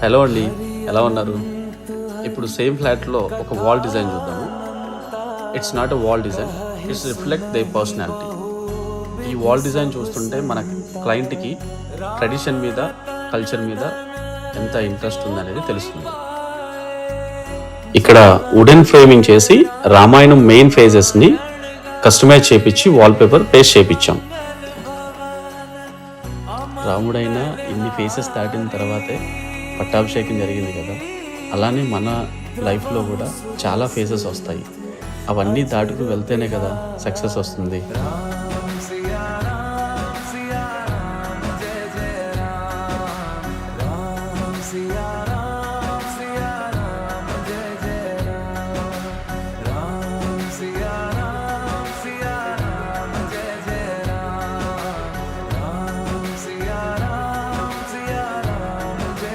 Hello అండి, ఎలా ఉన్నారు? ఇప్పుడు సేమ్ ఫ్లాట్లో ఒక వాల్ డిజైన్ చూద్దాము. It's not a wall design, it's reflect they personality. ఈ వాల్ డిజైన్ చూస్తుంటే మన క్లయింట్కి ట్రెడిషన్ మీద, కల్చర్ మీద ఎంత ఇంట్రెస్ట్ ఉందనేది తెలుస్తుంది. ఇక్కడ వుడెన్ ఫ్రేమింగ్ చేసి రామాయణం మెయిన్ ఫేజెస్ని కస్టమైజ్ చేపించి వాల్పేపర్ పేస్ట్ చేపించాం. రాముడైనా ఇన్ని ఫేసెస్ దాటిన తర్వాతే పట్టాభిషేకం జరిగింది కదా, అలానే మన లైఫ్లో కూడా చాలా ఫేసెస్ వస్తాయి. అవన్నీ దాటుకు వెళ్తేనే కదా సక్సెస్ వస్తుంది. సియా